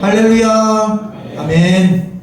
할렐루야. 아멘.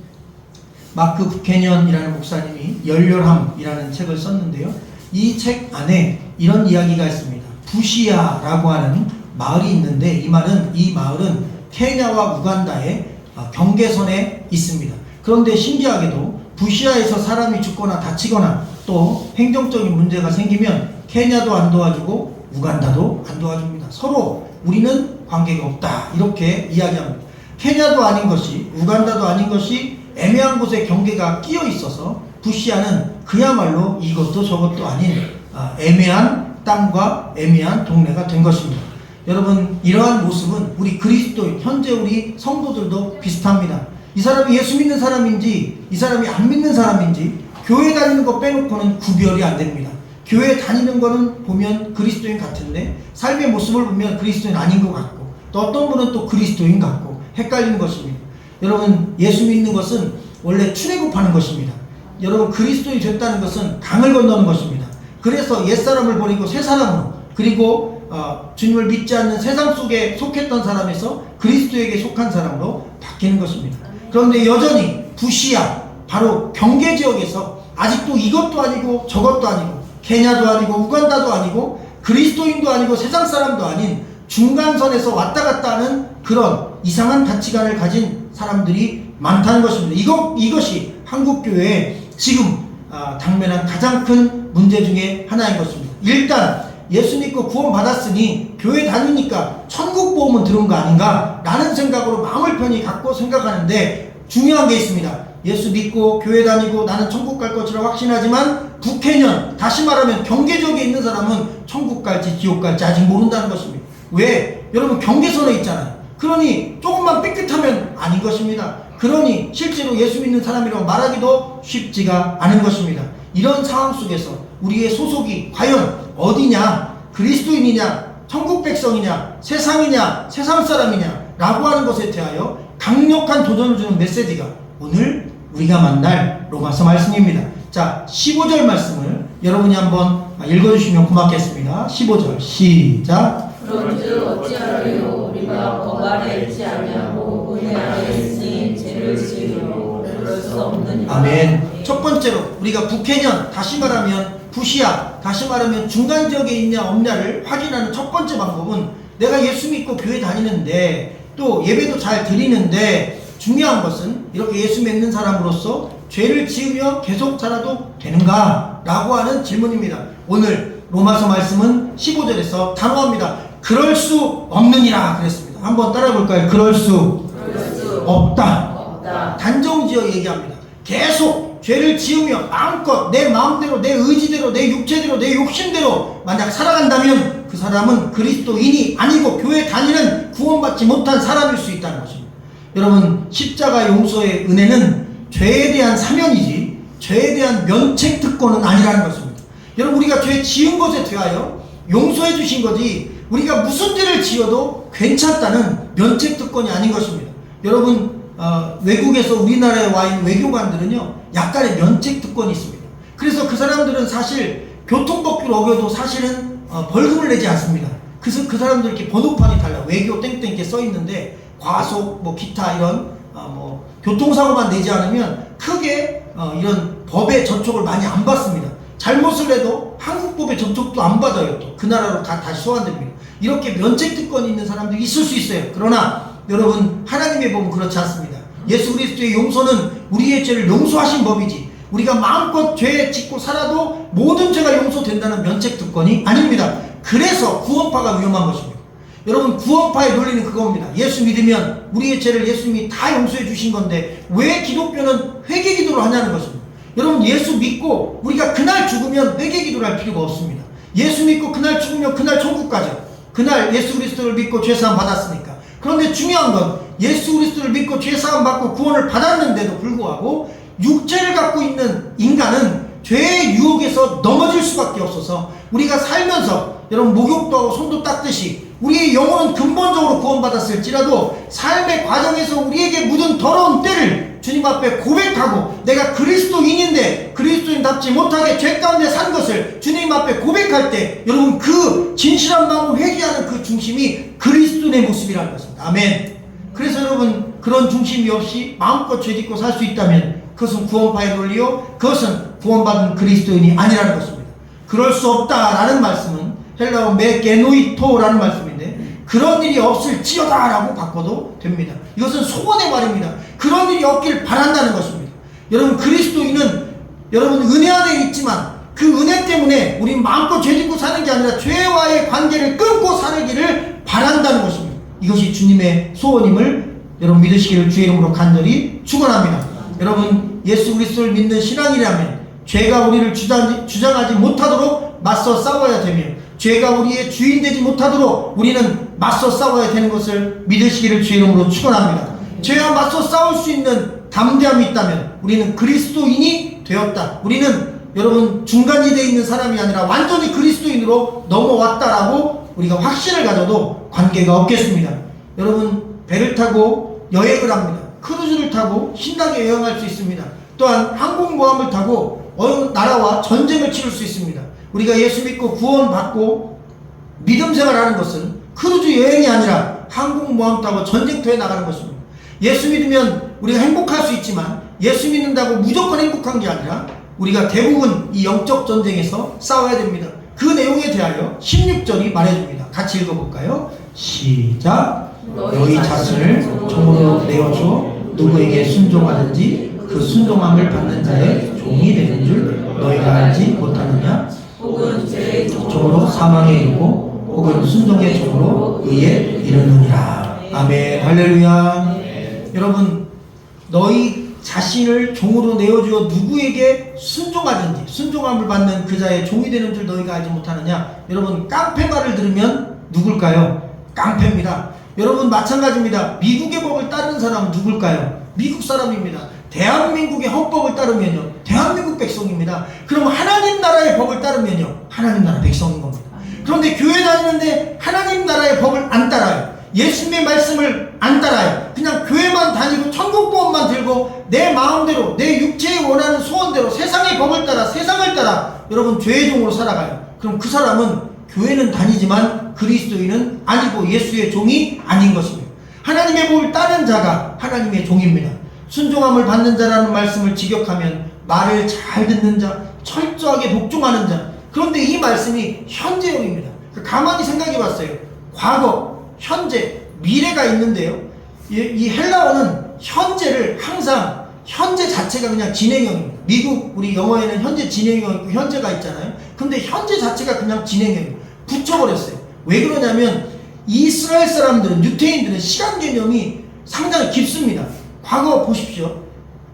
마크 부캐년이라는 목사님이 열렬함이라는 책을 썼는데요. 이 책 안에 이런 이야기가 있습니다. 부시아라고 하는 마을이 있는데 이 마을은 케냐와 우간다의 경계선에 있습니다. 그런데 신기하게도 부시아에서 사람이 죽거나 다치거나 또 행정적인 문제가 생기면 케냐도 안 도와주고 우간다도 안 도와줍니다. 서로 우리는 관계가 없다 이렇게 이야기합니다. 케냐도 아닌 것이 우간다도 아닌 것이 애매한 곳에 경계가 끼어 있어서 부시아는 그야말로 이것도 저것도 아닌 애매한 땅과 애매한 동네가 된 것입니다. 여러분, 이러한 모습은 우리 그리스도인 현재 우리 성도들도 비슷합니다. 이 사람이 예수 믿는 사람인지 이 사람이 안 믿는 사람인지 교회 다니는 거 빼놓고는 구별이 안 됩니다. 교회 다니는 거는 보면 그리스도인 같은데 삶의 모습을 보면 그리스도인 아닌 것 같고 또 어떤 분은 또 그리스도인 같고 헷갈리는 것입니다. 여러분, 예수 믿는 것은 원래 출애굽하는 것입니다. 여러분, 그리스도인이 됐다는 것은 강을 건너는 것입니다. 그래서 옛사람을 버리고 새사람으로, 그리고 주님을 믿지 않는 세상 속에 속했던 사람에서 그리스도에게 속한 사람으로 바뀌는 것입니다. 그런데 여전히 부시아, 바로 경계지역에서 아직도 이것도 아니고 저것도 아니고 케냐도 아니고 우간다도 아니고 그리스도인도 아니고 세상 사람도 아닌 중간선에서 왔다 갔다 하는 그런 이상한 가치관을 가진 사람들이 많다는 것입니다. 이것이 한국교회에 지금 당면한 가장 큰 문제 중에 하나인 것입니다. 일단 예수 믿고 구원 받았으니 교회 다니니까 천국 보험은 들은 거 아닌가 라는 생각으로 마음을 편히 갖고 생각하는데 중요한 게 있습니다. 예수 믿고 교회 다니고 나는 천국 갈 것이라 확신하지만 북해년, 다시 말하면 경계지역에 있는 사람은 천국 갈지 지옥 갈지 아직 모른다는 것입니다. 왜? 여러분, 경계선에 있잖아요. 그러니 조금만 삐끗하면 아닌 것입니다. 그러니 실제로 예수 믿는 사람이라고 말하기도 쉽지가 않은 것입니다. 이런 상황 속에서 우리의 소속이 과연 어디냐, 그리스도인이냐, 천국 백성이냐, 세상이냐, 세상 사람이냐 라고 하는 것에 대하여 강력한 도전을 주는 메시지가 오늘 우리가 만날 로마서 말씀입니다. 자, 15절 말씀을 여러분이 한번 읽어주시면 고맙겠습니다. 15절 시작. 그런즉 어찌하리요 우리가 법 아래 있지 아니하고 은혜 아래 있으니 죄를 지으려 그럴 수 없느니라. 아멘. 첫 번째로 우리가 북해년, 다시 말하면 부시아, 다시 말하면 중간 지역에 있냐 없냐를 확인하는 첫 번째 방법은 내가 예수 믿고 교회 다니는데 또 예배도 잘 드리는데 중요한 것은 이렇게 예수 믿는 사람으로서 죄를 지으며 계속 살아도 되는가? 라고 하는 질문입니다. 오늘 로마서 말씀은 15절에서 단호합니다. 그럴 수 없느니라 그랬습니다. 한번 따라 볼까요? 그럴 수 없다. 단정지어 얘기합니다. 계속 죄를 지으며 마음껏 내 마음대로 내 의지대로 내 육체대로 내 욕심대로 만약 살아간다면 그 사람은 그리스도인이 아니고 교회 다니는 구원받지 못한 사람일 수 있다는 것입니다. 여러분, 십자가 용서의 은혜는 죄에 대한 사면이지 죄에 대한 면책 특권은 아니라는 것입니다. 여러분, 우리가 죄 지은 것에 대하여 용서해 주신 거지 우리가 무슨 죄를 지어도 괜찮다는 면책 특권이 아닌 것입니다. 여러분, 외국에서 우리나라에 와 있는 외교관들은요 약간의 면책 특권이 있습니다. 그래서 그 사람들은 사실 교통법규를 어겨도 사실은 벌금을 내지 않습니다. 그래서 그 사람들 이렇게 번호판이 달라 외교 땡땡 이렇게 써 있는데 과속 뭐 기타 이런 교통사고만 내지 않으면 크게 이런 법의 접촉을 많이 안 받습니다. 잘못을 해도 한국법의 접촉도 안 받아요. 또 그 나라로 다시 소환됩니다. 이렇게 면책특권이 있는 사람들이 있을 수 있어요. 그러나 여러분, 하나님의 법은 그렇지 않습니다. 예수 그리스도의 용서는 우리의 죄를 용서하신 법이지 우리가 마음껏 죄 짓고 살아도 모든 죄가 용서된다는 면책특권이 아닙니다. 그래서 구원파가 위험한 것입니다. 여러분, 구원파의 논리는 그겁니다. 예수 믿으면 우리의 죄를 예수님이 다 용서해 주신 건데 왜 기독교는 회개기도를 하냐는 것입니다. 여러분, 예수 믿고 우리가 그날 죽으면 회개기도를 할 필요가 없습니다. 예수 믿고 그날 죽으면 그날 천국 가죠. 그날 예수 그리스도를 믿고 죄사함 받았으니까. 그런데 중요한 건 예수 그리스도를 믿고 죄사함 받고 구원을 받았는데도 불구하고 육체를 갖고 있는 인간은 죄의 유혹에서 넘어질 수밖에 없어서 우리가 살면서 여러분 목욕도 하고 손도 닦듯이 우리의 영혼은 근본적으로 구원받았을지라도 삶의 과정에서 우리에게 묻은 더러운 때를 주님 앞에 고백하고 내가 그리스도인인데 그리스도인답지 못하게 죄 가운데 산 것을 주님 앞에 고백할 때 여러분 그 진실한 마음을 회개하는 그 중심이 그리스도인의 모습이라는 것입니다. 아멘. 그래서 여러분 그런 중심이 없이 마음껏 죄짓고 살 수 있다면 그것은 구원파의 논리요, 그것은 구원받은 그리스도인이 아니라는 것입니다. 그럴 수 없다라는 말씀은 헬라어 메게노이토라는 말씀인데 그런 일이 없을지어다라고 바꿔도 됩니다. 이것은 소원의 말입니다. 그런 일이 없길 바란다는 것입니다. 여러분, 그리스도인은 여러분 은혜 안에 있지만 그 은혜 때문에 우리 마음껏 죄짓고 사는 게 아니라 죄와의 관계를 끊고 살기를 바란다는 것입니다. 이것이 주님의 소원임을 여러분 믿으시기를 주의 이름으로 간절히 축원합니다. 여러분, 예수 그리스도를 믿는 신앙이라면 죄가 우리를 주장하지 못하도록 맞서 싸워야 되며 죄가 우리의 주인 되지 못하도록 우리는 맞서 싸워야 되는 것을 믿으시기를 주의 이름으로 축원합니다. 죄와 맞서 싸울 수 있는 담대함이 있다면 우리는 그리스도인이 되었다. 우리는 여러분 중간지대에 있는 사람이 아니라 완전히 그리스도인으로 넘어왔다라고 우리가 확신을 가져도 관계가 없겠습니다. 여러분, 배를 타고 여행을 합니다. 크루즈를 타고 신나게 여행할 수 있습니다. 또한 항공모함을 타고 어느 나라와 전쟁을 치를 수 있습니다. 우리가 예수 믿고 구원받고 믿음 생활하는 것은 크루즈 여행이 아니라 항공모함 타고 전쟁터에 나가는 것입니다. 예수 믿으면 우리가 행복할 수 있지만 예수 믿는다고 무조건 행복한 게 아니라 우리가 대부분 이 영적 전쟁에서 싸워야 됩니다. 그 내용에 대하여 16절이 말해줍니다. 같이 읽어볼까요? 시작. 너희 자신을 종으로 내어줘 누구에게 순종하든지 그 순종함을 받는 자의 종이 되는 줄 너희가 알지 못하느냐? 혹은 죄의 종으로 사망에 이르고 혹은 순종의 종으로 의에 이르느니라. 아멘. 할렐루야. 여러분, 너희 자신을 종으로 내어주어 누구에게 순종하든지 순종함을 받는 그 자의 종이 되는 줄 너희가 알지 못하느냐? 여러분, 깡패 말을 들으면 누굴까요? 깡패입니다. 여러분, 마찬가지입니다. 미국의 법을 따르는 사람은 누굴까요? 미국 사람입니다. 대한민국의 헌법을 따르면요, 대한민국 백성입니다. 그럼 하나님 나라의 법을 따르면요, 하나님 나라 백성인 겁니다. 그런데 교회 다니는데 하나님 나라의 법을 안 따라요. 예수님의 말씀을 안 따라요. 그냥 교회만 다니고 천국보험만 들고 내 마음대로 내 육체에 원하는 소원대로 세상의 법을 따라 세상을 따라 여러분 죄의 종으로 살아가요. 그럼 그 사람은 교회는 다니지만 그리스도인은 아니고 예수의 종이 아닌 것입니다. 하나님의 법을 따르는 자가 하나님의 종입니다. 순종함을 받는 자라는 말씀을 직역하면 말을 잘 듣는 자, 철저하게 복종하는 자. 그런데 이 말씀이 현재형입니다. 가만히 생각해 봤어요. 과거, 현재, 미래가 있는데요. 이 헬라어는 현재를 항상 현재 자체가 그냥 진행형입니다. 미국 우리 영어에는 현재 진행형 있고 현재가 있잖아요. 근데 현재 자체가 그냥 진행형이에요. 붙여버렸어요. 왜 그러냐면 이스라엘 사람들은, 유태인들은 시간 개념이 상당히 깊습니다. 과거 보십시오.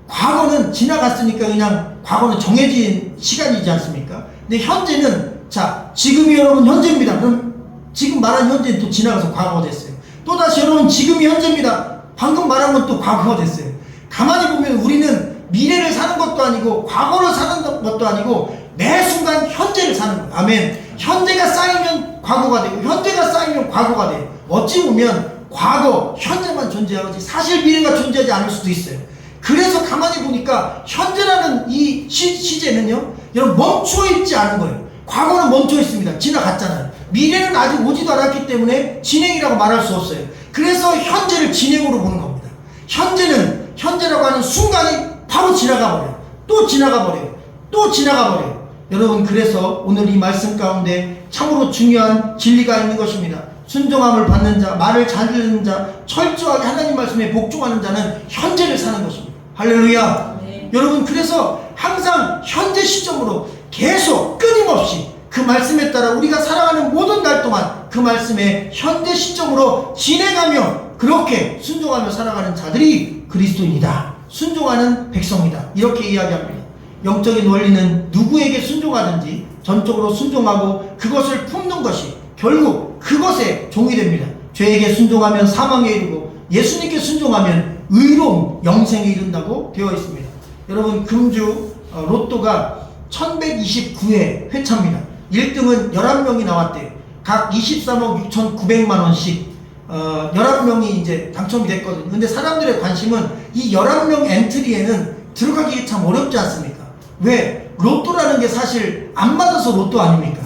과거는 지나갔으니까 그냥 과거는 정해진 시간이지 않습니까? 근데 현재는, 자, 지금이 여러분 현재입니다. 그럼 지금 말한 현재는 또 지나가서 과거가 됐어요. 또다시 여러분 지금이 현재입니다. 방금 말한 건 또 과거가 됐어요. 가만히 보면 우리는 미래를 사는 것도 아니고 과거를 사는 것도 아니고 매 순간 현재를 사는 거예요. 아멘. 현재가 쌓이면 과거가 되고 현재가 쌓이면 과거가 돼요. 어찌 보면 과거, 현재만 존재하지 사실 미래가 존재하지 않을 수도 있어요. 그래서 가만히 보니까 현재라는 이 시제는요, 여러분 멈추어 있지 않은 거예요. 과거는 멈추어 있습니다. 지나갔잖아요. 미래는 아직 오지도 않았기 때문에 진행이라고 말할 수 없어요. 그래서 현재를 진행으로 보는 겁니다. 현재는 현재라고 하는 순간이 바로 지나가 버려요. 또 지나가 버려요. 또 지나가 버려요. 여러분, 그래서 오늘 이 말씀 가운데 참으로 중요한 진리가 있는 것입니다. 순종함을 받는 자, 말을 잘 듣는 자, 철저하게 하나님 말씀에 복종하는 자는 현재를 사는 것입니다. 할렐루야. 네. 여러분, 그래서 항상 현재 시점으로 계속 끊임없이 그 말씀에 따라 우리가 살아가는 모든 날 동안 그 말씀에 현재 시점으로 진행하며 그렇게 순종하며 살아가는 자들이 그리스도인이다. 순종하는 백성이다. 이렇게 이야기합니다. 영적인 원리는 누구에게 순종하든지 전적으로 순종하고 그것을 품는 것이 결국 그것의 종이 됩니다. 죄에게 순종하면 사망에 이르고 예수님께 순종하면 의로움, 영생에 이른다고 되어 있습니다. 여러분, 금주 로또가 1129회 회차입니다. 1등은 11명이 나왔대요. 각 23억 6,900만원씩 11명이 이제 당첨이 됐거든요. 근데 사람들의 관심은 이 11명 엔트리에는 들어가기 참 어렵지 않습니까? 왜? 로또라는 게 사실 안 맞아서 로또 아닙니까?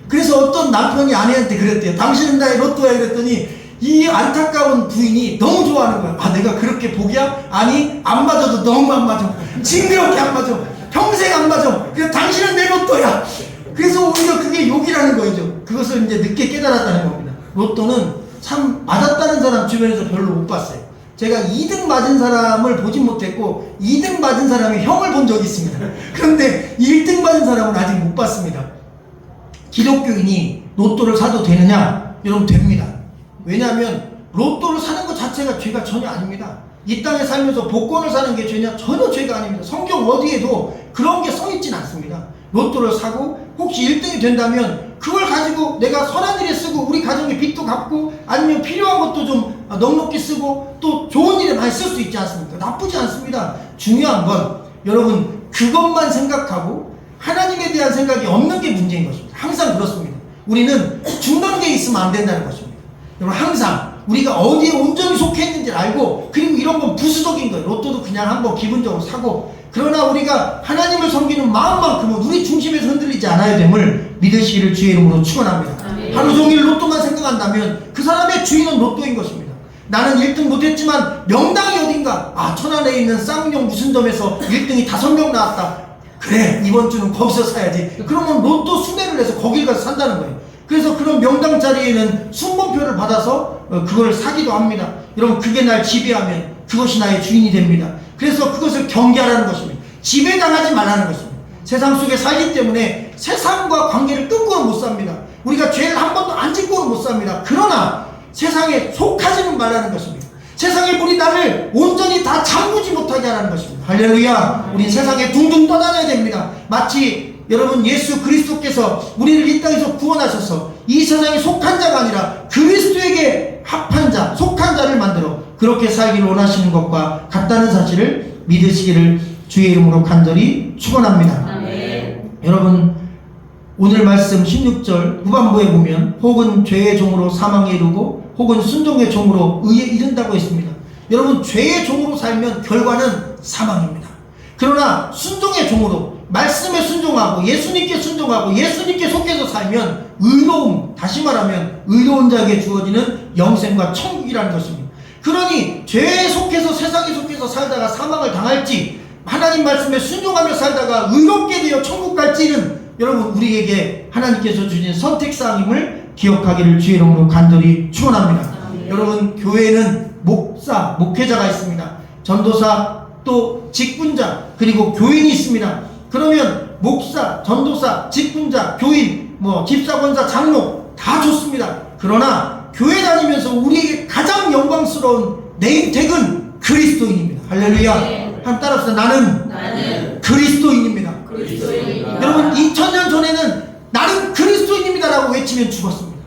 그래서 어떤 남편이 아내한테 그랬대요. 당신은 나의 로또야. 그랬더니 이 안타까운 부인이 너무 좋아하는 거야. 아, 내가 그렇게 복이야? 아니, 안 맞아도 너무 안 맞아. 징그럽게 안 맞아. 평생 안 맞아. 그래서 당신은 내 로또야. 그래서 오히려 그게 욕이라는 거죠. 그것을 이제 늦게 깨달았다는 겁니다. 로또는 참 맞았다는 사람 주변에서 별로 못 봤어요. 제가 2등 맞은 사람을 보진 못했고 2등 맞은 사람의 형을 본 적이 있습니다. 그런데 1등 맞은 사람은 아직 못 봤습니다. 기독교인이 로또를 사도 되느냐? 여러분, 됩니다. 왜냐하면 로또를 사는 것 자체가 죄가 전혀 아닙니다. 이 땅에 살면서 복권을 사는 게 죄냐? 전혀 죄가 아닙니다. 성경 어디에도 그런 게 써있진 않습니다. 로또를 사고 혹시 1등이 된다면 그걸 가지고 내가 선한 일에 쓰고 우리 가정의 빚도 갚고 아니면 필요한 것도 좀 넉넉히 쓰고 또 좋은 일에 많이 쓸 수 있지 않습니까? 나쁘지 않습니다. 중요한 건 여러분 그것만 생각하고 하나님에 대한 생각이 없는 게 문제인 것입니다. 항상 그렇습니다. 우리는 중간계에 있으면 안 된다는 것입니다. 여러분 항상 우리가 어디에 온전히 속해 있는지를 알고 그리고 이런 건 부수적인 거예요. 로또도 그냥 한번 기분적으로 사고 그러나 우리가 하나님을 섬기는 마음만큼은 우리 중심에서 흔들리지 않아야 됨을 믿으시기를 주의 이름으로 축원합니다. 하루 종일 로또만 생각한다면 그 사람의 주인은 로또인 것입니다. 나는 1등 못했지만 명당이 어딘가 천안에 있는 쌍용 무슨 점에서 1등이 5명 나왔다. 그래 이번 주는 거기서 사야지. 그러면 로또 순회를 해서 거길 가서 산다는 거예요. 그래서 그런 명당 자리에는 순번표를 받아서 그걸 사기도 합니다. 여러분 그게 날 지배하면 그것이 나의 주인이 됩니다. 그래서 그것을 경계하라는 것입니다. 지배당하지 말라는 것입니다. 세상 속에 살기 때문에 세상과 관계를 끊고는 못 삽니다. 우리가 죄를 한 번도 안 짓고는 못 삽니다. 그러나 세상에 속하지는 말라는 것입니다. 세상의 물이 나를 온전히 다 잠그지 못하게 하라는 것입니다. 할렐루야. 우린 세상에 둥둥 떠다녀야 됩니다. 마치 여러분 예수 그리스도께서 우리를 이 땅에서 구원하셔서 이 세상에 속한 자가 아니라 그리스도에게 합한 자, 속한 자를 만들어 그렇게 살기를 원하시는 것과 같다는 사실을 믿으시기를 주의 이름으로 간절히 축원합니다. 아멘. 여러분 오늘 말씀 16절 후반부에 보면 혹은 죄의 종으로 사망에 이르고 혹은 순종의 종으로 의에 이른다고 했습니다. 여러분 죄의 종으로 살면 결과는 사망입니다. 그러나 순종의 종으로 말씀에 순종하고 예수님께 순종하고 예수님께 속해서 살면 의로움, 다시 말하면 의로운 자에게 주어지는 영생과 천국이라는 것입니다. 그러니 죄에 속해서 세상에 속해서 살다가 사망을 당할지 하나님 말씀에 순종하며 살다가 의롭게 되어 천국 갈지는 여러분 우리에게 하나님께서 주신 선택사항임을 기억하기를 주의 이름으로 간절히 축원합니다. 여러분 교회에는 목사, 목회자가 있습니다. 전도사, 또 직분자, 그리고 교인이 있습니다. 그러면 목사, 전도사, 직분자, 교인, 집사, 권사, 장로 다 좋습니다. 그러나 교회 다니면서 우리에게 가장 영광스러운 네임택은 그리스도인입니다. 할렐루야. 한번 따라합시다. 나는 그리스도인입니다. 여러분 2000년 전에는 나는 그리스도인입니다 라고 외치면 죽었습니다.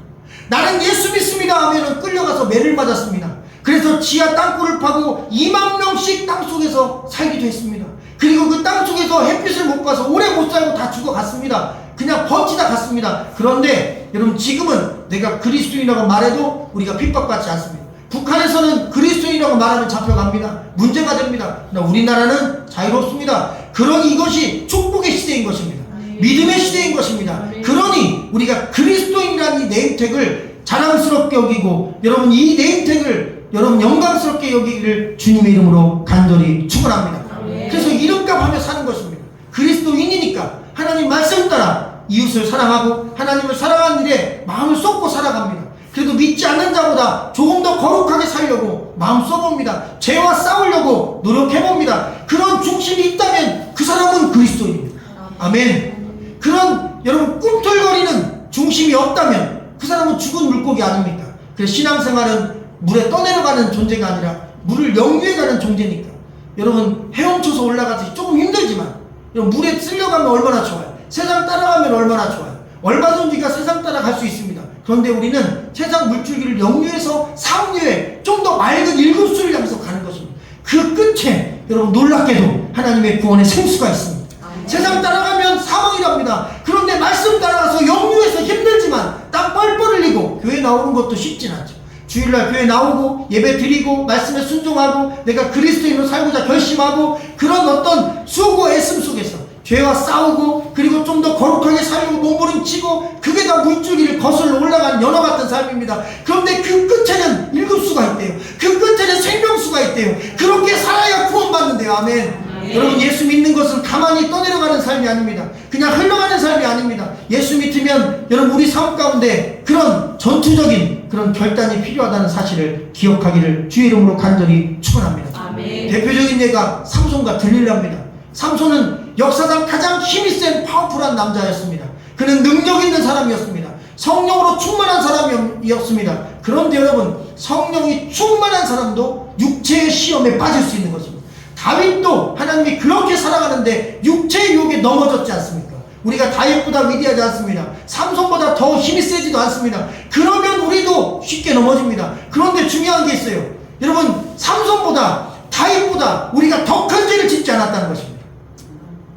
나는 예수 믿습니다 하면 끌려가서 매를 맞았습니다. 그래서 지하 땅굴을 파고 2만 명씩 땅속에서 살기도 했습니다. 그리고 그 땅속에서 햇빛을 못 봐서 오래 못 살고 다 죽어갔습니다. 그냥 버티다 갔습니다. 그런데 여러분 지금은 내가 그리스도인이라고 말해도 우리가 핍박받지 않습니다. 북한에서는 그리스도인이라고 말하면 잡혀갑니다. 문제가 됩니다. 그러나 우리나라는 자유롭습니다. 그러니 이것이 축복의 시대인 것입니다. 믿음의 시대인 것입니다. 그러니 우리가 그리스도인이라는 이 네임택을 자랑스럽게 여기고 여러분 이 네임택을 여러분 영광스럽게 여기기를 주님의 이름으로 간절히 축원합니다. 그래서 이름값 하며 사는 것입니다. 그리스도인이니까 하나님 말씀 따라 이웃을 사랑하고 하나님을 사랑하는 일에 마음을 쏟고 살아갑니다. 그래도 믿지 않는 자보다 조금 더 거룩하게 살려고 마음 써봅니다. 죄와 싸우려고 노력해봅니다. 그런 중심이 있다면 그 사람은 그리스도인입니다. 아멘. 그런 여러분 꿈틀거리는 중심이 없다면 그 사람은 죽은 물고기 아닙니까? 그래서 신앙생활은 물에 떠내려가는 존재가 아니라 물을 역류해가는 존재니까 여러분 헤엄쳐서 올라가기 조금 힘들지만 여러분 물에 쓸려가면 얼마나 좋아요. 세상 따라가면 얼마나 좋아요. 얼마든지가 세상 따라갈 수 있습니다. 그런데 우리는 세상 물줄기를 역류해서 상류에 좀 더 맑은 일급수를 향해서 가는 것입니다. 그 끝에 여러분 놀랍게도 하나님의 구원의 생수가 있습니다. 세상 따라가면 사망이랍니다. 그런데 말씀 따라가서 역류해서 힘들지만 땀 뻘뻘 흘리고 교회 나오는 것도 쉽진 않죠. 주일날 교회 나오고 예배 드리고 말씀에 순종하고 내가 그리스도인으로 살고자 결심하고 그런 어떤 수고 애씀 속에서 죄와 싸우고 그리고 좀 더 거룩하게 살고 몸부림치고 그게 다 물줄기를 거슬러 올라간 연어 같은 삶입니다. 그런데 그 끝에는 일급수가 있대요. 그 끝에는 생명수가 있대요. 그렇게 살아야 구원받는데요. 아멘. 여러분, 예수 믿는 것은 가만히 떠내려가는 삶이 아닙니다. 그냥 흘러가는 삶이 아닙니다. 예수 믿으면 여러분 우리 삶 가운데 그런 전투적인 그런 결단이 필요하다는 사실을 기억하기를 주의 이름으로 간절히 축원합니다. 아멘. 대표적인 예가 삼손과 들릴라입니다. 삼손은 역사상 가장 힘이 센 파워풀한 남자였습니다. 그는 능력 있는 사람이었습니다. 성령으로 충만한 사람이었습니다. 그런데 여러분, 성령이 충만한 사람도 육체의 시험에 빠질 수 있는 것입니다. 다윗도 하나님이 그렇게 살아가는데 육체의 유혹에 넘어졌지 않습니까? 우리가 다윗보다 위대하지 않습니다. 삼손보다 더 힘이 세지도 않습니다. 그러면 우리도 쉽게 넘어집니다. 그런데 중요한 게 있어요. 여러분, 삼손보다 다윗보다 우리가 더 큰 죄를 짓지 않았다는 것입니다.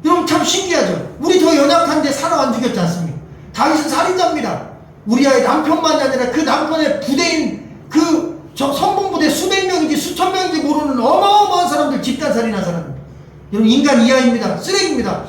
여러분, 참 신기하죠? 우리 더 연약한데 사람 안 죽였지 않습니까? 다윗은 살인자입니다. 우리아의 남편만이 아니라 그 남편의 부대인 그 성공부대 수백 명인지 수천 명인지 모르는 어마어마한 사람들 집단살인한 사람입니다. 여러분, 인간 이하입니다. 쓰레기입니다.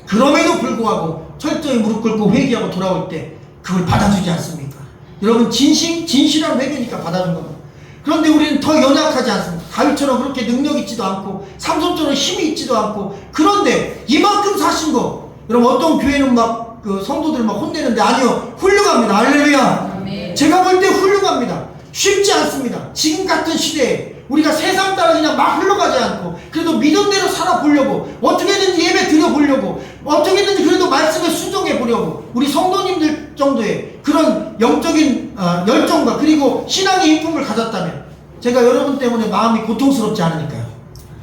그럼에도 불구하고 철저히 무릎 꿇고 회개하고 돌아올 때 그걸 받아주지 않습니까? 여러분, 진실한 회개니까 받아준 겁니다. 그런데 우리는 더 연약하지 않습니다. 다윗처럼 그렇게 능력 있지도 않고 삼손처럼 힘이 있지도 않고, 그런데 이만큼 사신 거, 여러분, 어떤 교회는 막 그 성도들 막 혼내는데 아니요, 훌륭합니다. 할렐루야. 제가 볼 때 훌륭합니다. 쉽지 않습니다. 지금 같은 시대에 우리가 세상 따라 그냥 막 흘러가지 않고 그래도 믿음대로 살아보려고, 어떻게든지 예배 드려보려고, 어떻게든지 그래도 말씀에 순종해 보려고 우리 성도님들 정도의 그런 영적인 열정과 그리고 신앙의 힘품을 가졌다면 제가 여러분 때문에 마음이 고통스럽지 않으니까요.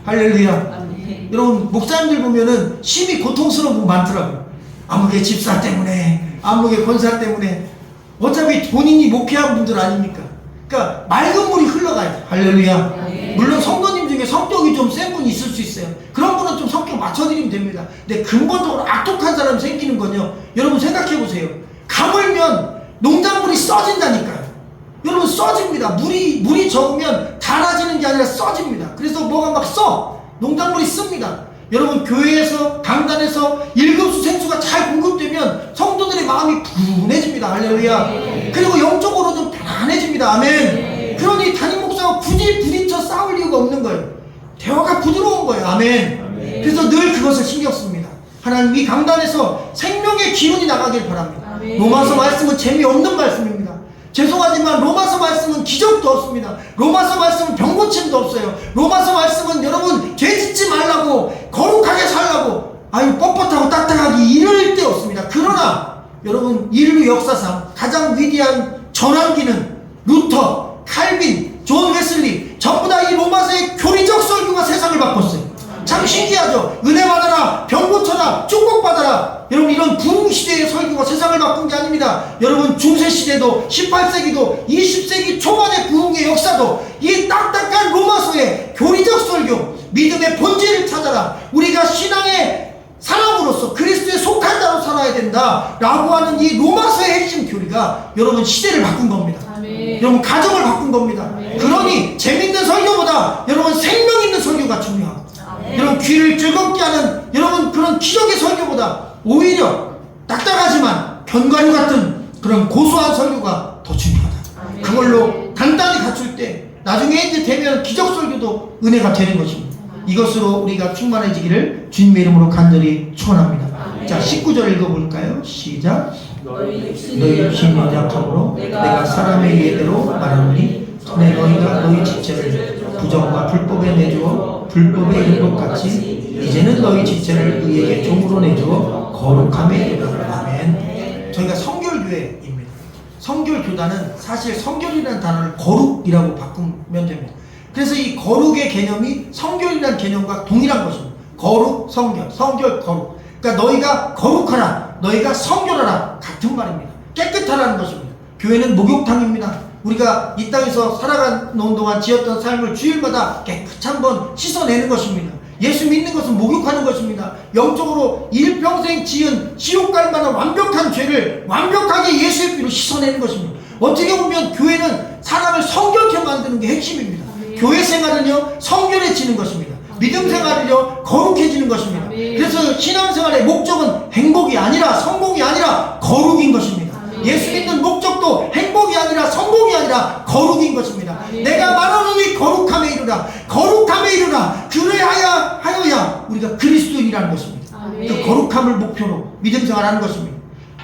할렐루야. 여러분, 목사님들 보면은 심히 고통스러운 분 많더라고요. 아무개 집사 때문에, 아무개 권사 때문에. 어차피 본인이 목회한 분들 아닙니까? 그러니까 맑은 물이 흘러가요. 할렐루야. 물론 성도님 중에 성격이 좀 센 분이 있을 수 있어요. 그런 분은 좀 성격 맞춰드리면 됩니다. 근데 근본적으로 악독한 사람이 생기는 건요, 여러분 생각해 보세요. 가물면 농작물이 써진다니까요. 여러분, 써집니다. 물이 적으면 달아지는 게 아니라 써집니다. 그래서 뭐가 막 써. 농작물이 씁니다. 여러분, 교회에서 강단에서 1급수 생수가 잘 공급되면 성도들의 마음이 분해집니다. 할렐루야. 그리고 영적으로도 편안해집니다. 아멘. 그러니 담임 목사가 굳이 부딪혀 싸울 이유가 없는 거예요. 대화가 부드러운 거예요. 아멘. 그래서 늘 그것을 신경 씁니다. 하나님, 이 강단에서 생명의 기운이 나가길 바랍니다. 로마서 말씀은 재미없는 말씀입니다. 죄송하지만 로마서 말씀은 기적도 없습니다. 로마서 말씀은 병고침도 없어요. 로마서 말씀은 여러분 죄 짓지 말라고, 거룩하게 살라고, 아유 뻣뻣하고 딱딱하기 이럴 데 없습니다. 그러나 여러분, 인류 역사상 가장 위대한 전환기는 루터, 칼빈, 존 웨슬리 전부 다 이 로마서의 교리적 설교가 세상을 바꿨어요. 참 신기하죠? 은혜 받아라, 병 고쳐라, 축복받아라. 여러분, 이런 부흥시대의 설교가 세상을 바꾼 게 아닙니다. 여러분, 중세시대도 18세기도 20세기 초반의 부흥의 역사도 이 딱딱한 로마서의 교리적 설교, 믿음의 본질을 찾아라, 우리가 신앙의 사람으로서 그리스도에 속한 자로 살아야 된다 라고 하는 이 로마서의 핵심 교리가 여러분 시대를 바꾼 겁니다. 여러분, 가정을 바꾼 겁니다. 그러니 재밌는 설교보다 여러분 생명 있는 설교가 중요하고, 여러분 귀를 즐겁게 하는 여러분 그런 기적의 설교보다 오히려 딱딱하지만 견과류 같은 그런 고소한 설교가 더 중요하다. 그걸로 단단히 갖출 때 나중에 이제 되면 기적 설교도 은혜가 되는 것입니다. 이것으로 우리가 충만해지기를 주님의 이름으로 간절히 축원합니다. 자, 19절 읽어볼까요? 시작. 너희 육신이 연약함으로 내가 사람의 예대로 말하노니 전에 너희가 너희 지체를 부정과 불법에 내주어 불법에 이른 것 같이 이제는 너희 지체를 의에게 종으로 내주어 거룩함에 이르라. 아멘. 저희가 성결교회입니다. 성결교단은 사실 성결이라는 단어를 거룩이라고 바꾸면 됩니다. 그래서 이 거룩의 개념이 성결이라는 개념과 동일한 것입니다. 거룩, 성결, 성결, 거룩. 그러니까 너희가 거룩하라, 너희가 성결하라, 같은 말입니다. 깨끗하라는 것입니다. 교회는 목욕탕입니다. 우리가 이 땅에서 살아가는 동안 지었던 삶을 주일마다 깨끗이 한번 씻어내는 것입니다. 예수 믿는 것은 목욕하는 것입니다. 영적으로 일평생 지은 지옥 갈 만한 완벽한 죄를 완벽하게 예수의 피로 씻어내는 것입니다. 어떻게 보면 교회는 사람을 성결케 만드는 게 핵심입니다. 교회 생활은요, 성결의 거룩해지는 것입니다. 믿음 생활이요 거룩해지는 것입니다. 아멘. 그래서 신앙생활의 목적은 행복이 아니라 성공이 아니라 거룩인 것입니다. 아멘. 예수 믿는 목적도 행복이 아니라 성공이 아니라 거룩인 것입니다. 아멘. 내가 말하는 이 거룩함에 이르라, 거룩함에 이르라. 그래야 우리가 그리스도인이라는 것입니다. 아멘. 그 거룩함을 목표로 믿음 생활하는 것입니다.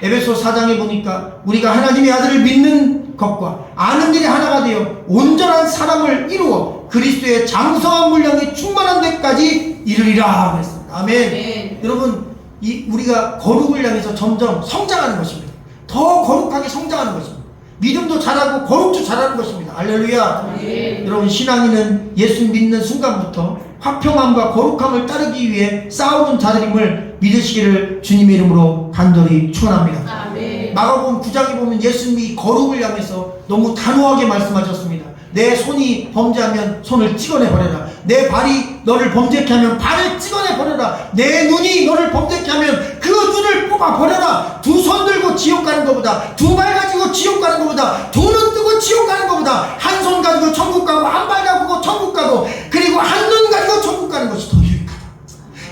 에베소 4장에 보니까 우리가 하나님의 아들을 믿는 것과 아는 일이 하나가 되어 온전한 사람을 이루어 그리스도의 장성한 분량이 충만한 데까지 이르리라 그랬습니다. 아멘. 아멘. 여러분, 우리가 거룩을 향해서 점점 성장하는 것입니다. 더 거룩하게 성장하는 것입니다. 믿음도 잘하고 거룩도 잘하는 것입니다. 할렐루야. 아멘. 여러분, 신앙인은 예수 믿는 순간부터 화평함과 거룩함을 따르기 위해 싸우는 자들임을 믿으시기를 주님의 이름으로 간절히 축원합니다. 아멘. 마가복음 9장에 보면 예수님이 거룩을 향해서 너무 단호하게 말씀하셨습니다. 내 손이 범죄하면 손을 찍어내버려라. 내 발이 너를 범죄케 하면 발을 찍어내버려라. 내 눈이 너를 범죄케 하면 그 눈을 뽑아버려라. 두 손 들고 지옥 가는 것보다, 두 발 가지고 지옥 가는 것보다, 두 눈 뜨고 지옥 가는 것보다, 한 손 가지고 천국 가고, 한 발 가지고 천국 가고, 그리고 한 눈 가지고 천국 가는 것이 더 유익하다.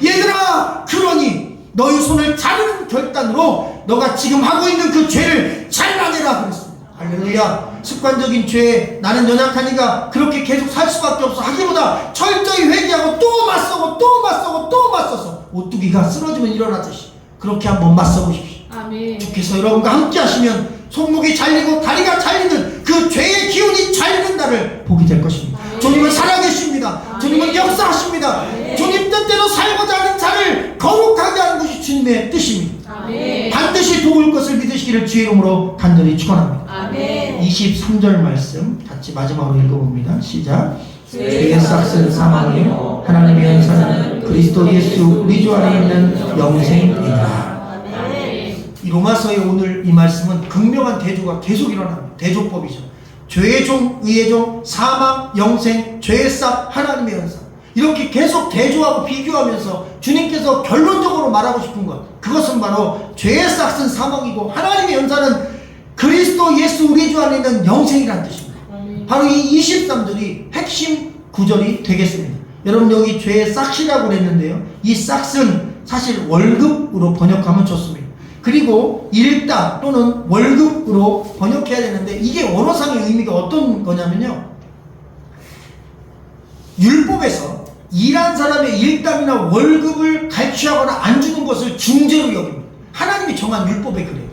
얘들아, 그러니 너희 손을 자르는 결단으로 너가 지금 하고 있는 그 죄를 잘라내라 그랬습니다. 할렐루야. 습관적인 죄에 나는 연약하니까 그렇게 계속 살 수밖에 없어 하기보다 철저히 회개하고 또 맞서고 또 맞서고 또 맞서서 오뚜기가 쓰러지면 일어나듯이 그렇게 한번 맞서보십시오. 아멘. 주께서 여러분과 함께 하시면 손목이 잘리고 다리가 잘리는 그 죄의 기운이 잘리는 날을 보게 될 것입니다. 아멘. 주님은 살아계십니다. 아멘. 주님은 역사하십니다. 아멘. 주님 뜻대로 살고자 하는 자를 거룩하게 하는 것이 주님의 뜻입니다. 아멘. 반드시 도울 것을 믿으시기를 주의 이름으로 간절히 축원합니다. 아멘. 23절 말씀 같이 마지막으로 읽어봅니다. 시작. 죄의 싹은 사망이요 하나님의 연사는 그리스도 예수 우리 주 안에 있는 영생이라. 아멘. 이 로마서의 오늘 이 말씀은 극명한 대조가 계속 일어납니다. 대조법이죠. 죄의 종, 의의 종, 사망, 영생, 죄의 싹, 하나님의 연사. 이렇게 계속 대조하고 비교하면서 주님께서 결론적으로 말하고 싶은 것, 그것은 바로 죄의 싹은 사망이고 하나님의 연사는 그리스도 예수 우리 주 안에 있는 영생이라는 뜻입니다. 바로 이 23절이 핵심 구절이 되겠습니다. 여러분, 여기 죄의 싹이라고 그랬는데요, 이 싹은 사실 월급으로 번역하면 좋습니다. 그리고 일당 또는 월급으로 번역해야 되는데, 이게 원어상의 의미가 어떤 거냐면요, 율법에서 일한 사람의 일당이나 월급을 갈취하거나 안 주는 것을 중죄로 여깁니다. 하나님이 정한 율법에 그래요.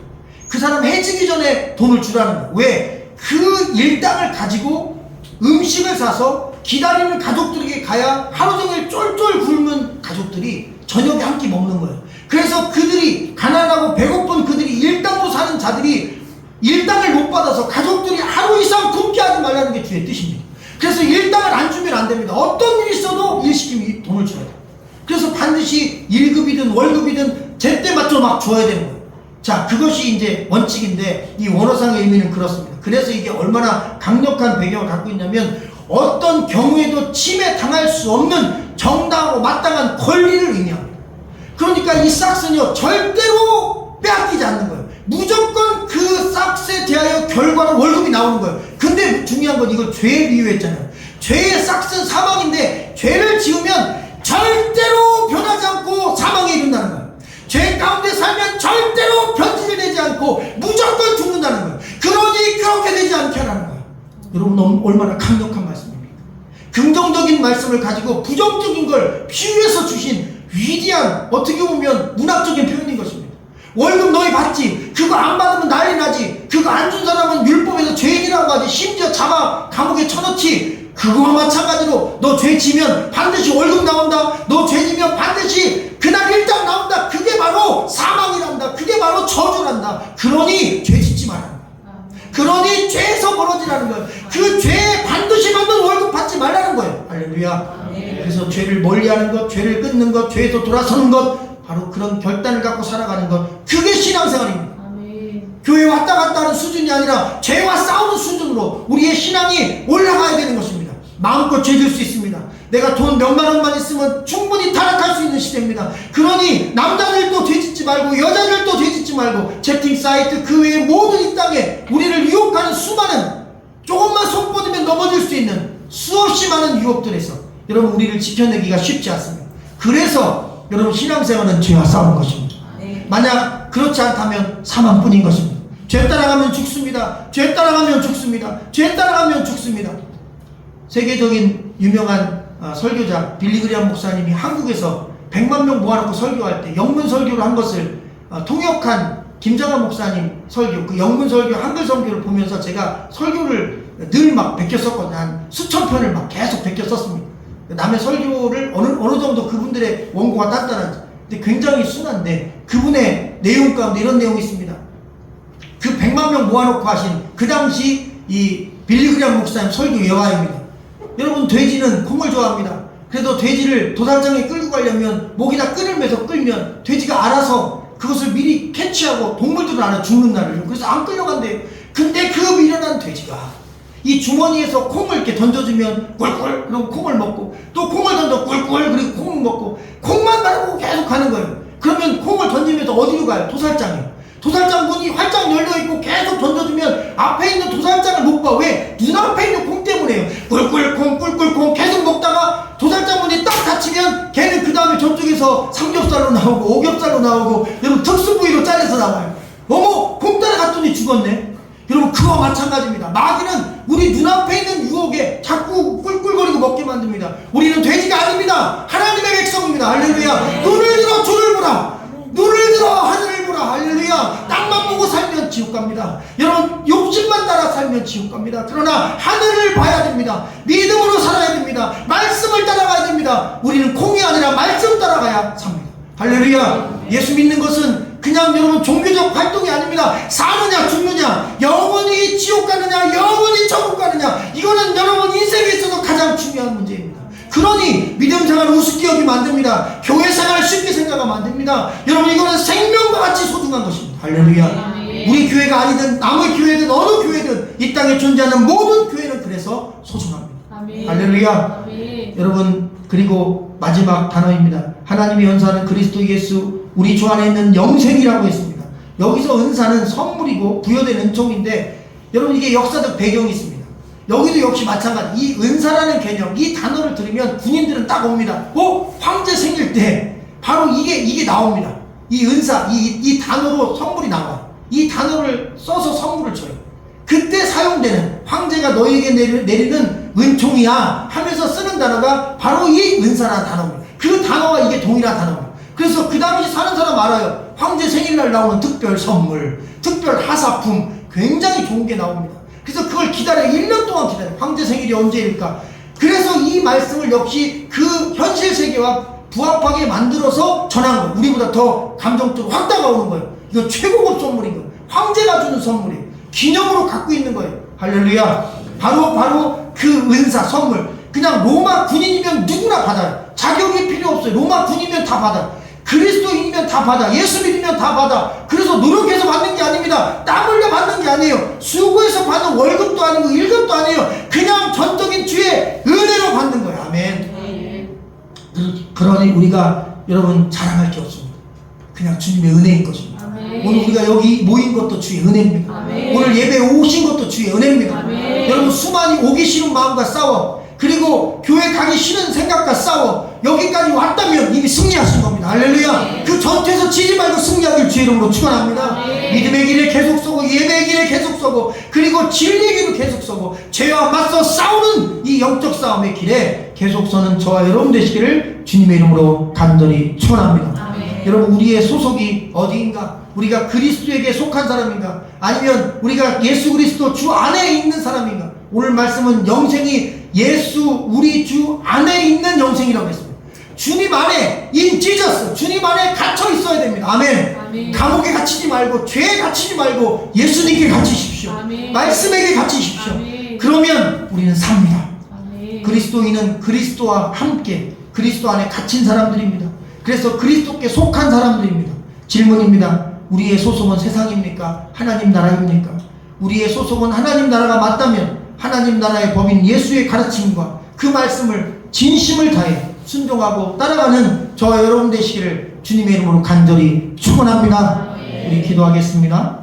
그 사람 해지기 전에 돈을 주라는 거예요. 왜? 그 일당을 가지고 음식을 사서 기다리는 가족들에게 가야 하루 종일 쫄쫄 굶은 가족들이 저녁에 한 끼 먹는 거예요. 그래서 그들이 가난하고 배고픈 그들이 일당으로 사는 자들이 일당을 못 받아서 가족들이 하루 이상 굶게 하지 말라는 게 주의 뜻입니다. 그래서 일당을 안 주면 안 됩니다. 어떤 일이 있어도 일 시키면 돈을 줘야 돼요. 그래서 반드시 1급이든 월급이든 제때 맞춰 막 줘야 되는 거예요. 자, 그것이 이제 원칙인데, 이 원어상의 의미는 그렇습니다. 그래서 이게 얼마나 강력한 배경을 갖고 있냐면, 어떤 경우에도 침해 당할 수 없는 정당하고 마땅한 권리를 의미합니다. 그러니까 이 싹스는요, 절대로 빼앗기지 않는 거예요. 무조건 그 싹스에 대하여 결과로 월급이 나오는 거예요. 근데 중요한 건 이걸 죄에 비유했잖아요. 죄의 싹스는 사망인데, 죄를 지으면 절대로 변하지 않고 사망에 이른다는 거예요. 죄 가운데 살면 절대로 변질이 되지 않고 무조건 죽는다는 거예요. 그러니 그렇게 되지 않게 하라는 거예요. 여러분, 얼마나 강력한 말씀입니까? 긍정적인 말씀을 가지고 부정적인 걸 비유해서 주신 위대한, 어떻게 보면 문학적인 표현인 것입니다. 월급 너희 받지? 그거 안 받으면 난리 나지? 그거 안 준 사람은 율법에서 죄인이라고 하지? 심지어 잡아 감옥에 쳐넣지? 그거와 마찬가지로 너 죄 지면 반드시 월급 나온다. 너 죄 지면 반드시 그날 일당 나온다. 그게 바로 사망이란다. 그게 바로 저주란다. 그러니 죄 짓지 말라는 거예요. 그러니 죄에서 벌어지라는 거예요. 그 죄에 반드시 받는 월급 받지 말라는 거예요. 할렐루야. 그래서 죄를 멀리하는 것, 죄를 끊는 것, 죄에서 돌아서는 것, 바로 그런 결단을 갖고 살아가는 것, 그게 신앙생활입니다. 교회 왔다 갔다 하는 수준이 아니라 죄와 싸우는 수준으로 우리의 신앙이 올라가야 되는 것입니다. 마음껏 죄질 수 있습니다. 내가 돈 몇만 원만 있으면 충분히 타락할 수 있는 시대입니다. 그러니 남자들도 죄짓지 말고 여자들도 죄짓지 말고 채팅 사이트 그 외에 모든 이 땅에 우리를 유혹하는 수많은, 조금만 손 뻗으면 넘어질 수 있는 수없이 많은 유혹들에서 여러분 우리를 지켜내기가 쉽지 않습니다. 그래서 여러분 신앙생활은 죄와 싸우는 것입니다. 만약 그렇지 않다면 사망뿐인 것입니다. 죄 따라가면 죽습니다. 죄 따라가면 죽습니다. 죄 따라가면 죽습니다. 세계적인 유명한 설교자 빌리그리암 목사님이 한국에서 100만 명 모아놓고 설교할 때 영문 설교를 한 것을 통역한 김장한 목사님 설교, 그 영문 설교, 한글 설교를 보면서 제가 설교를 늘 막 베꼈었거든요. 한 수천 편을 막 계속 베꼈었습니다. 남의 설교를 어느 정도 그분들의 원고가 단단한지. 근데 굉장히 순한데 그분의 내용 가운데 이런 내용이 있습니다. 그 100만 명 모아놓고 하신 그 당시 이 빌리그리암 목사님 설교 예화입니다. 여러분 돼지는 콩을 좋아합니다. 그래도 돼지를 도살장에 끌고 가려면 목에다 끈을 매서 끌면 돼지가 알아서 그것을 미리 캐치하고 동물들은 알아 죽는 날을. 그래서 안 끌려간대요. 근데 그 미련한 돼지가 이 주머니에서 콩을 이렇게 던져주면 꿀꿀 그리고 콩을 먹고 또 콩을 던져 꿀꿀 그리고 콩을 먹고 콩만 바라보고 계속 가는 거예요. 그러면 콩을 던지면서 어디로 가요? 도살장이요. 도살장 문이 활짝 열려있고 계속 던져주면 앞에 있는 도살장을 못 봐. 왜? 눈앞에 있는 콩 때문에요. 꿀꿀콩 꿀꿀콩 계속 먹다가 도살장 문이 딱 닫히면 걔는 그 다음에 저쪽에서 삼겹살로 나오고 오겹살로 나오고 여러분 특수부위로 잘려서 나와요. 어머 콩 따라갔더니 죽었네. 여러분 그와 마찬가지입니다. 마귀는 우리 눈앞에 있는 유혹에 자꾸 꿀꿀거리고 먹게 만듭니다. 우리는 돼지가 아닙니다. 하나님의 백성입니다. 할렐루야. 눈을 들어 주를 보라. 눈을 들어 하늘을 보라. 할렐루야. 땅만 보고 살면 지옥 갑니다. 여러분 욕심만 따라 살면 지옥 갑니다. 그러나 하늘을 봐야 됩니다. 믿음으로 살아야 됩니다. 말씀을 따라가야 됩니다. 우리는 콩이 아니라 말씀 따라가야 삽니다. 할렐루야. 예수 믿는 것은 그냥 여러분 종교적 활동이 아닙니다. 사느냐 죽느냐, 영원히 지옥 가느냐 영원히 천국 가느냐, 이거는 여러분 인생에 있어서 가장 중요한 문제입니다. 그러니 믿음 생활을 우습게 여기면 안 됩니다. 교회 생활을 쉽게 생각하면 안 됩니다. 여러분 이거는 생명과 같이 소중한 것입니다. 할렐루야. 우리 교회가 아니든 남의 교회든 어느 교회든 이 땅에 존재하는 모든 교회는 그래서 소중합니다. 할렐루야. 여러분 그리고 마지막 단어입니다. 하나님이 연사하는 그리스도 예수 우리 주 안에 있는 영생이라고 했습니다. 여기서 은사는 선물이고 부여된 은총인데 여러분 이게 역사적 배경이 있습니다. 여기도 역시 마찬가지. 이 은사라는 개념, 이 단어를 들으면 군인들은 딱 옵니다. 황제 생길 때 바로 이게 나옵니다. 이 은사, 이 단어로 선물이 나와요. 이 단어를 써서 선물을 줘요. 그때 사용되는 황제가 너에게 내리는 은총이야 하면서 쓰는 단어가 바로 이 은사라는 단어입니다. 그 단어와 이게 동일한 단어입니다. 그래서 그 당시 사는 사람 알아요. 황제 생일날 나오는 특별 선물, 특별 하사품, 굉장히 좋은 게 나옵니다. 그래서 그걸 기다려 1년 동안 기다려. 황제 생일이 언제일까? 그래서 이 말씀을 역시 그 현실 세계와 부합하게 만들어서 전한 거예요. 우리보다 더 감정적으로 확 다가오는 거예요. 이거 최고급 선물인 거예요. 황제가 주는 선물이에요. 기념으로 갖고 있는 거예요. 할렐루야. 바로 그 은사 선물. 그냥 로마 군인이면 누구나 받아요. 자격이 필요 없어요. 로마 군인이면 다 받아요. 그리스도인이면 다 받아. 예수 믿으면 다 받아. 그래서 노력해서 받는 게 아닙니다. 땀 흘려 받는 게 아니에요. 수고해서 받는 월급도 아니고 1급도 아니에요. 그냥 전적인 주의 은혜로 받는 거예요. 아멘. 그러니 우리가 여러분 자랑할 게 없습니다. 그냥 주님의 은혜인 것입니다. 아멘. 오늘 우리가 여기 모인 것도 주의 은혜입니다. 아멘. 오늘 예배에 오신 것도 주의 은혜입니다. 아멘. 여러분 수많이 오기 싫은 마음과 싸워, 그리고 교회 가기 싫은 생각과 싸워 여기까지 왔다면 이미 승리하신 겁니다. 할렐루야. 네. 그 전투에서 지지 말고 승리하길 주의 이름으로 축원합니다. 네. 믿음의 길을 계속 서고 예배의 길을 계속 서고 그리고 진리의 길을 계속 서고 죄와 맞서 싸우는 이 영적 싸움의 길에 계속 서는 저와 여러분 되시기를 주님의 이름으로 간절히 축원합니다. 네. 여러분 우리의 소속이 어디인가? 우리가 그리스도에게 속한 사람인가? 아니면 우리가 예수 그리스도 주 안에 있는 사람인가? 오늘 말씀은 영생이 예수 우리 주 안에 있는 영생이라고 했습니다. 주님 안에 in Jesus, 주님 안에 갇혀 있어야 됩니다. 아멘. 아멘. 감옥에 갇히지 말고 죄에 갇히지 말고 예수님께 갇히십시오. 아멘. 말씀에게 갇히십시오. 아멘. 그러면 우리는 삽니다. 아멘. 그리스도인은 그리스도와 함께 그리스도 안에 갇힌 사람들입니다. 그래서 그리스도께 속한 사람들입니다. 질문입니다. 우리의 소속은 세상입니까? 하나님 나라입니까? 우리의 소속은 하나님 나라가 맞다면 하나님 나라의 법인 예수의 가르침과 그 말씀을 진심을 다해 순종하고 따라가는 저와 여러분 되시기를 주님의 이름으로 간절히 축원합니다. 우리 기도하겠습니다.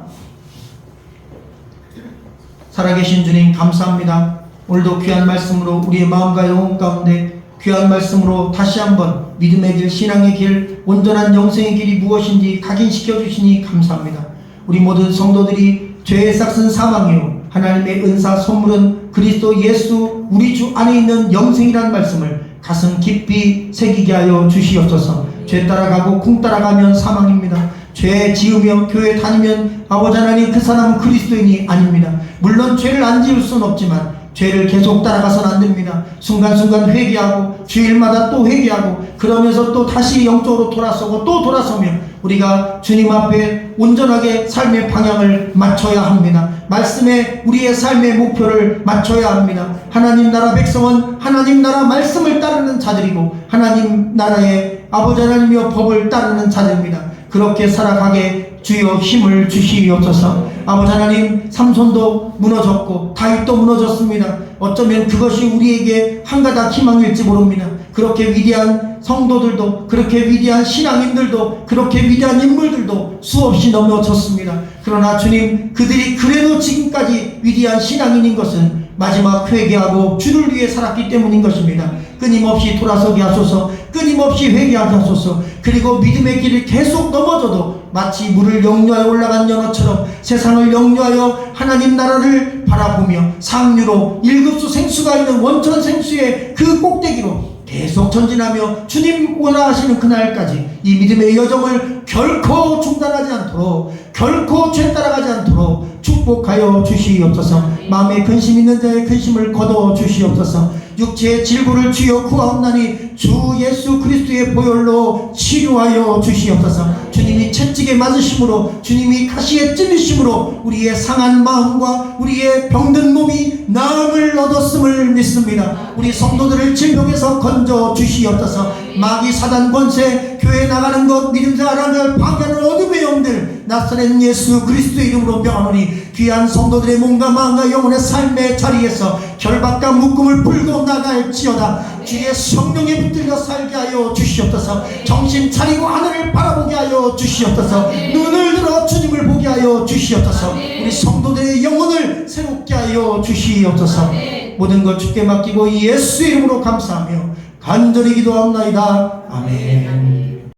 살아계신 주님 감사합니다. 오늘도 귀한 말씀으로 우리의 마음과 영혼 가운데 귀한 말씀으로 다시 한번 믿음의 길, 신앙의 길, 온전한 영생의 길이 무엇인지 각인시켜 주시니 감사합니다. 우리 모든 성도들이 죄의 싹은 사망이요 하나님의 은사 선물은 그리스도 예수 우리 주 안에 있는 영생이라는 말씀을 가슴 깊이 새기게 하여 주시옵소서. 죄 따라가고 쿵 따라가면 사망입니다. 죄 지으며 교회 다니면 아버지 하나님 그 사람은 그리스도인이 아닙니다. 물론 죄를 안 지을 수는 없지만 죄를 계속 따라가서는 안 됩니다. 순간순간 회개하고 주일마다 또 회개하고 그러면서 또 다시 영적으로 돌아서고 또 돌아서며 우리가 주님 앞에 온전하게 삶의 방향을 맞춰야 합니다. 말씀에 우리의 삶의 목표를 맞춰야 합니다. 하나님 나라 백성은 하나님 나라 말씀을 따르는 자들이고 하나님 나라의 아버지 하나님의 법을 따르는 자들입니다. 그렇게 살아가게 주여 힘을 주시옵소서. 아버지 하나님 삼손도 무너졌고 다윗도 무너졌습니다. 어쩌면 그것이 우리에게 한 가닥 희망일지 모릅니다. 그렇게 위대한 성도들도 그렇게 위대한 신앙인들도 그렇게 위대한 인물들도 수없이 넘어졌습니다. 그러나 주님 그들이 그래도 지금까지 위대한 신앙인인 것은 마지막 회개하고 주를 위해 살았기 때문인 것입니다. 끊임없이 돌아서게 하소서. 끊임없이 회개하게 하소서. 그리고 믿음의 길을 계속 넘어져도 마치 물을 역류하여 올라간 연어처럼 세상을 역류하여 하나님 나라를 바라보며 상류로 일급수 생수가 있는 원천 생수의 그 꼭대기로 계속 전진하며 주님 원하시는 그날까지 이 믿음의 여정을 결코 중단하지 않도록 결코 죄 따라가지 않도록 축복하여 주시옵소서. 마음에 근심 있는 자의 근심을 거둬 주시옵소서. 육체의 질고를 주여 구하옵나니 주 예수 그리스도의 보혈로 치료하여 주시옵소서. 주님이 채찍에 맞으심으로 주님이 가시에 찔리심으로 우리의 상한 마음과 우리의 병든 몸이 나음을 얻었음을 믿습니다. 우리 성도들을 질병에서 건져 주시옵소서. 마귀 사단 권세 교회 나가는 것 믿음 생활하는 방해하는 어둠의 영들 나사렛 예수 그리스도의 이름으로 명하노니 귀한 성도들의 몸과 마음과 영혼의 삶의 자리에서 결박과 묶음을 풀고 나갈지어다. 주의 성령에 붙들려 살게 하여 주시옵소서. 정신 차리고 하늘을 바라보게 하여 주시옵소서. 눈을 들어 주님을 보게 하여 주시옵소서. 우리 성도들의 영혼을 새롭게 하여 주시옵소서. 모든 것 주께 맡기고 예수의 이름으로 감사하며 간절히 기도합나이다. 아멘.